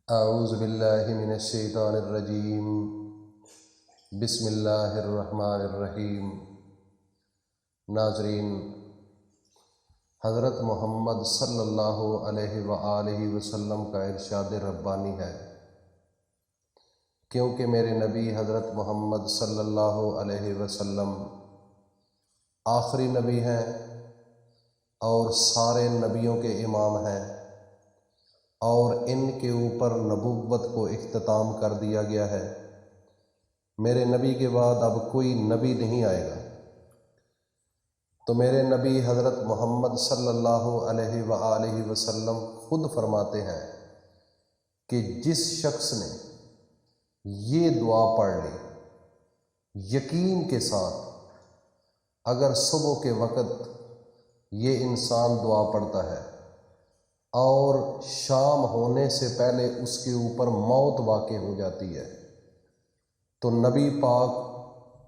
اعوذ باللہ من الشیطان الرجیم بسم اللہ الرحمن الرحیم۔ ناظرین، حضرت محمد صلی اللہ علیہ وآلہ وسلم کا ارشاد ربانی ہے، کیونکہ میرے نبی حضرت محمد صلی اللہ علیہ وسلم آخری نبی ہیں اور سارے نبیوں کے امام ہیں، اور ان کے اوپر نبوت کو اختتام کر دیا گیا ہے۔ میرے نبی کے بعد اب کوئی نبی نہیں آئے گا، تو میرے نبی حضرت محمد صلی اللہ علیہ وآلہ وسلم خود فرماتے ہیں کہ جس شخص نے یہ دعا پڑھ لی یقین کے ساتھ، اگر صبح کے وقت یہ انسان دعا پڑھتا ہے اور شام ہونے سے پہلے اس کے اوپر موت واقع ہو جاتی ہے، تو نبی پاک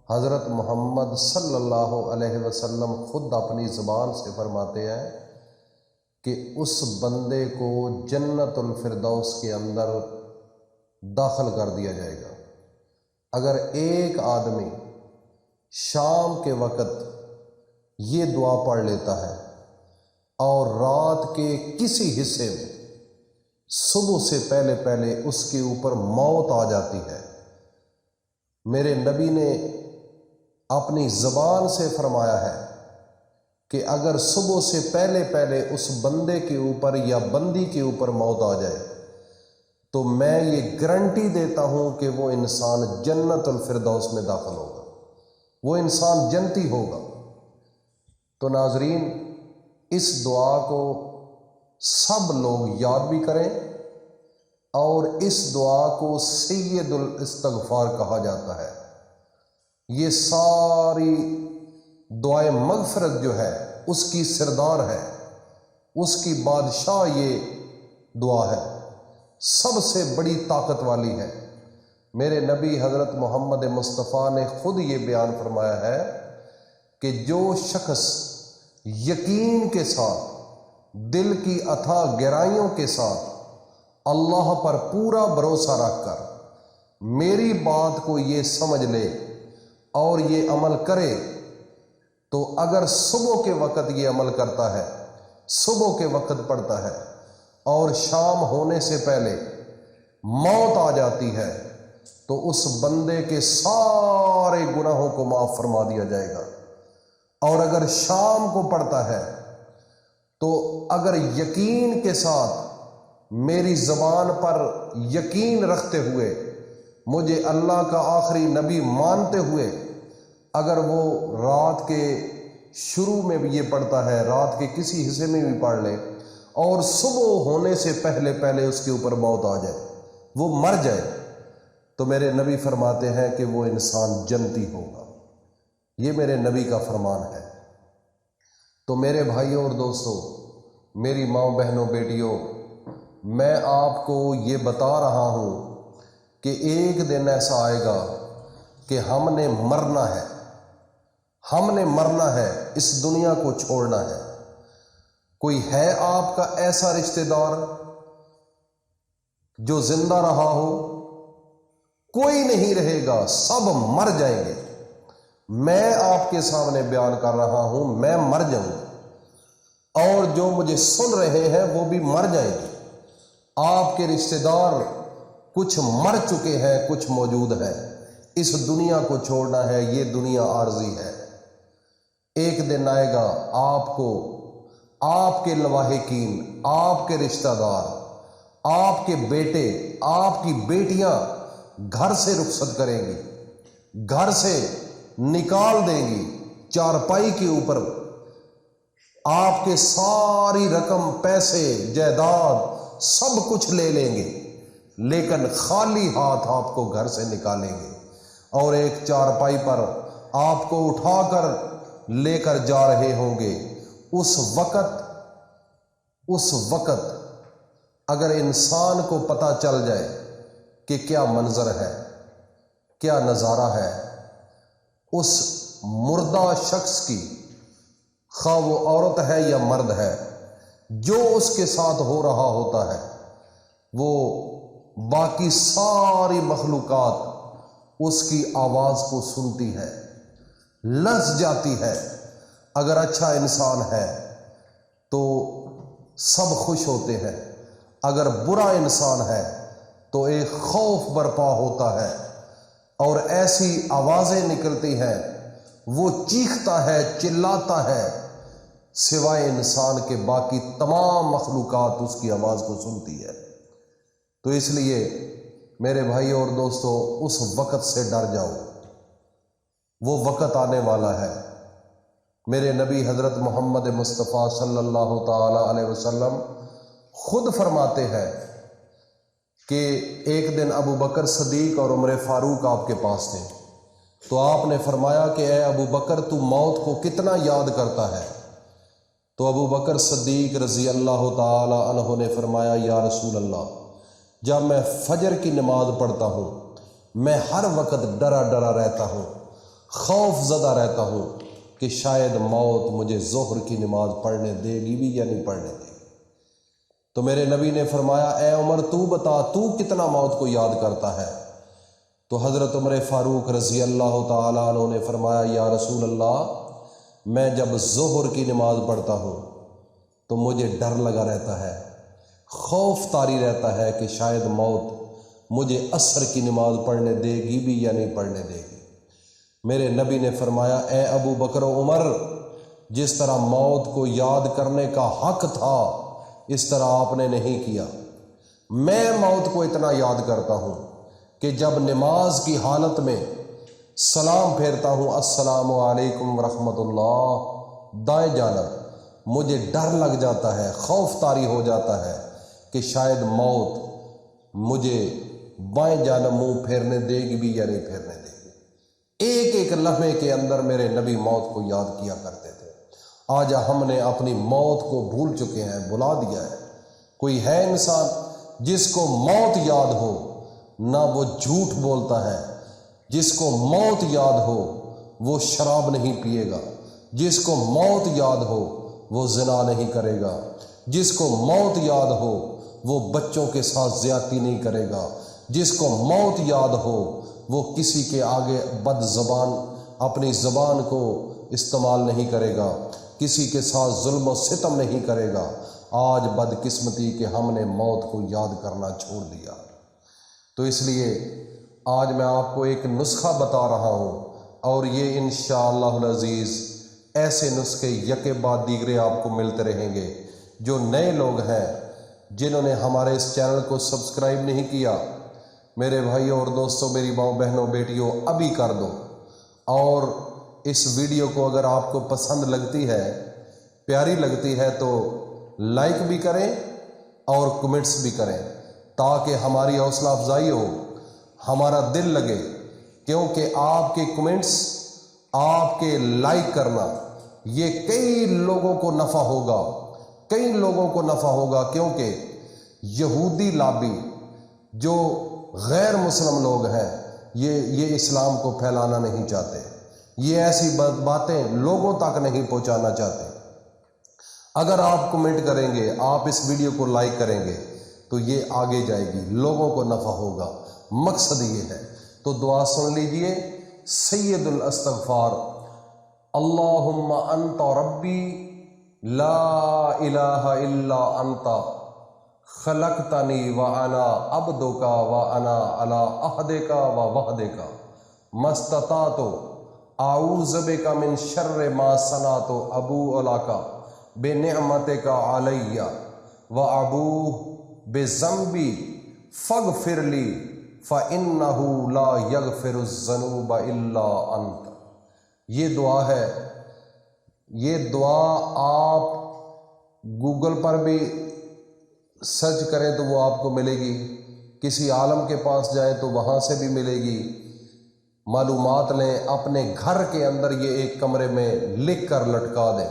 حضرت محمد صلی اللہ علیہ وسلم خود اپنی زبان سے فرماتے ہیں کہ اس بندے کو جنت الفردوس کے اندر داخل کر دیا جائے گا۔ اگر ایک آدمی شام کے وقت یہ دعا پڑھ لیتا ہے اور رات کے کسی حصے میں صبح سے پہلے اس کے اوپر موت آ جاتی ہے، میرے نبی نے اپنی زبان سے فرمایا ہے کہ اگر صبح سے پہلے اس بندے کے اوپر یا بندی کے اوپر موت آ جائے تو میں یہ گارنٹی دیتا ہوں کہ وہ انسان جنت الفردوس میں داخل ہوگا، وہ انسان جنتی ہوگا۔ تو ناظرین، اس دعا کو سب لوگ یاد بھی کریں، اور اس دعا کو سید الاستغفار کہا جاتا ہے۔ یہ ساری دعائے مغفرت جو ہے اس کی سردار ہے، اس کی بادشاہ یہ دعا ہے، سب سے بڑی طاقت والی ہے۔ میرے نبی حضرت محمد مصطفیٰ نے خود یہ بیان فرمایا ہے کہ جو شخص یقین کے ساتھ، دل کی اتھاہ گہرائیوں کے ساتھ اللہ پر پورا بھروسہ رکھ کر میری بات کو یہ سمجھ لے اور یہ عمل کرے، تو اگر صبح کے وقت یہ عمل کرتا ہے، صبح کے وقت پڑھتا ہے اور شام ہونے سے پہلے موت آ جاتی ہے، تو اس بندے کے سارے گناہوں کو معاف فرما دیا جائے گا۔ اور اگر شام کو پڑھتا ہے تو اگر یقین کے ساتھ میری زبان پر یقین رکھتے ہوئے، مجھے اللہ کا آخری نبی مانتے ہوئے، اگر وہ رات کے شروع میں بھی یہ پڑھتا ہے، رات کے کسی حصے میں بھی پڑھ لے، اور صبح ہونے سے پہلے اس کے اوپر موت آ جائے، وہ مر جائے، تو میرے نبی فرماتے ہیں کہ وہ انسان جنتی ہوگا۔ یہ میرے نبی کا فرمان ہے۔ تو میرے بھائیوں اور دوستوں، میری ماں بہنوں بیٹیوں، میں آپ کو یہ بتا رہا ہوں کہ ایک دن ایسا آئے گا کہ ہم نے مرنا ہے، ہم نے مرنا ہے، اس دنیا کو چھوڑنا ہے۔ کوئی ہے آپ کا ایسا رشتہ دار جو زندہ رہا ہو؟ کوئی نہیں رہے گا، سب مر جائیں گے۔ میں آپ کے سامنے بیان کر رہا ہوں، میں مر جاؤں گا، اور جو مجھے سن رہے ہیں وہ بھی مر جائیں گے۔ آپ کے رشتہ دار کچھ مر چکے ہیں، کچھ موجود ہیں۔ اس دنیا کو چھوڑنا ہے، یہ دنیا عارضی ہے۔ ایک دن آئے گا آپ کو، آپ کے لواحقین، آپ کے رشتہ دار، آپ کے بیٹے، آپ کی بیٹیاں گھر سے رخصت کریں گی، گھر سے نکال دیں گی، چارپائی کے اوپر آپ کے ساری رقم، پیسے، جائیداد سب کچھ لے لیں گے، لیکن خالی ہاتھ آپ کو گھر سے نکالیں گے، اور ایک چارپائی پر آپ کو اٹھا کر لے کر جا رہے ہوں گے۔ اس وقت اگر انسان کو پتہ چل جائے کہ کیا منظر ہے، کیا نظارہ ہے، اس مردہ شخص کی، خواہ وہ عورت ہے یا مرد ہے، جو اس کے ساتھ ہو رہا ہوتا ہے، وہ باقی ساری مخلوقات اس کی آواز کو سنتی ہے، لرز جاتی ہے۔ اگر اچھا انسان ہے تو سب خوش ہوتے ہیں، اگر برا انسان ہے تو ایک خوف برپا ہوتا ہے اور ایسی آوازیں نکلتی ہیں، وہ چیختا ہے، چلاتا ہے، سوائے انسان کے باقی تمام مخلوقات اس کی آواز کو سنتی ہے۔ تو اس لیے میرے بھائی اور دوستو، اس وقت سے ڈر جاؤ، وہ وقت آنے والا ہے۔ میرے نبی حضرت محمد مصطفیٰ صلی اللہ تعالی علیہ وسلم خود فرماتے ہیں کہ ایک دن ابو بکر صدیق اور عمر فاروق آپ کے پاس تھے، تو آپ نے فرمایا کہ اے ابو بکر، تو موت کو کتنا یاد کرتا ہے؟ تو ابو بکر صدیق رضی اللہ تعالی عنہ نے فرمایا، یا رسول اللہ، جب میں فجر کی نماز پڑھتا ہوں میں ہر وقت ڈرا ڈرا رہتا ہوں، خوف زدہ رہتا ہوں کہ شاید موت مجھے ظہر کی نماز پڑھنے دے گی بھی یا نہیں پڑھنے دے گی۔ تو میرے نبی نے فرمایا، اے عمر، تو بتا تو کتنا موت کو یاد کرتا ہے؟ تو حضرت عمر فاروق رضی اللہ تعالیٰ عنہ نے فرمایا، یا رسول اللہ، میں جب ظہر کی نماز پڑھتا ہوں تو مجھے ڈر لگا رہتا ہے، خوف طاری رہتا ہے کہ شاید موت مجھے عصر کی نماز پڑھنے دے گی بھی یا نہیں پڑھنے دے گی۔ میرے نبی نے فرمایا، اے ابو بکر و عمر، جس طرح موت کو یاد کرنے کا حق تھا اس طرح آپ نے نہیں کیا۔ میں موت کو اتنا یاد کرتا ہوں کہ جب نماز کی حالت میں سلام پھیرتا ہوں، السلام علیکم ورحمۃ اللہ، دائیں جانب، مجھے ڈر لگ جاتا ہے، خوف طاری ہو جاتا ہے کہ شاید موت مجھے بائیں جانب منہ پھیرنے دے گی بھی یا نہیں پھیرنے دے گی۔ ایک ایک لمحے کے اندر میرے نبی موت کو یاد کیا کرتے تھے۔ آج ہم نے اپنی موت کو بھول چکے ہیں، بھلا دیا ہے۔ کوئی ہے انسان جس کو موت یاد ہو؟ نہ وہ جھوٹ بولتا ہے۔ جس کو موت یاد ہو وہ شراب نہیں پیے گا، جس کو موت یاد ہو وہ زنا نہیں کرے گا، جس کو موت یاد ہو وہ بچوں کے ساتھ زیادتی نہیں کرے گا، جس کو موت یاد ہو وہ کسی کے آگے بد زبان اپنی زبان کو استعمال نہیں کرے گا، کسی کے ساتھ ظلم و ستم نہیں کرے گا۔ آج بدقسمتی کہ ہم نے موت کو یاد کرنا چھوڑ دیا۔ تو اس لیے آج میں آپ کو ایک نسخہ بتا رہا ہوں، اور یہ انشاءاللہ العزیز ایسے نسخے یکے بعد دیگرے آپ کو ملتے رہیں گے۔ جو نئے لوگ ہیں جنہوں نے ہمارے اس چینل کو سبسکرائب نہیں کیا، میرے بھائیوں اور دوستوں، میری ماؤں بہنوں بیٹیوں، ابھی کر دو۔ اور اس ویڈیو کو اگر آپ کو پسند لگتی ہے، پیاری لگتی ہے، تو لائک بھی کریں اور کمنٹس بھی کریں، تاکہ ہماری حوصلہ افزائی ہو، ہمارا دل لگے، کیونکہ آپ کے کمنٹس، آپ کے لائک کرنا، یہ کئی لوگوں کو نفع ہوگا، کئی لوگوں کو نفع ہوگا، کیونکہ یہودی لابی جو غیر مسلم لوگ ہیں یہ اسلام کو پھیلانا نہیں چاہتے، یہ ایسی باتیں لوگوں تک نہیں پہنچانا چاہتے۔ اگر آپ کمنٹ کریں گے، آپ اس ویڈیو کو لائک کریں گے تو یہ آگے جائے گی، لوگوں کو نفع ہوگا، مقصد یہ ہے۔ تو دعا سن لیجئے، سید الاستغفار، اللہم انت ربی لا الہ الا انت خلقتنی وانا عبدک وانا علی عہدک ووعدک ما استطعت اعوذ بک من شر ما صنعت ابوء لک بنعمتک علی وابوء بذنبی فاغفر لی فانہ لا یغفر الذنوب الا انت۔ یہ دعا ہے، یہ دعا آپ گوگل پر بھی سرچ کریں تو وہ آپ کو ملے گی، کسی عالم کے پاس جائیں تو وہاں سے بھی ملے گی، معلومات لیں، اپنے گھر کے اندر یہ ایک کمرے میں لکھ کر لٹکا دیں،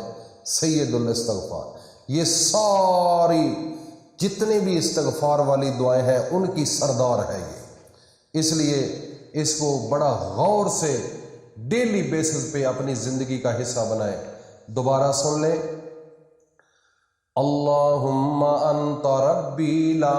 سید الاستغفار۔ یہ ساری جتنے بھی استغفار والی دعائیں ہیں ان کی سردار ہے یہ، اس لیے اس کو بڑا غور سے ڈیلی بیسس پہ اپنی زندگی کا حصہ بنائیں۔ دوبارہ سن لیں، اللہم انت ربی لا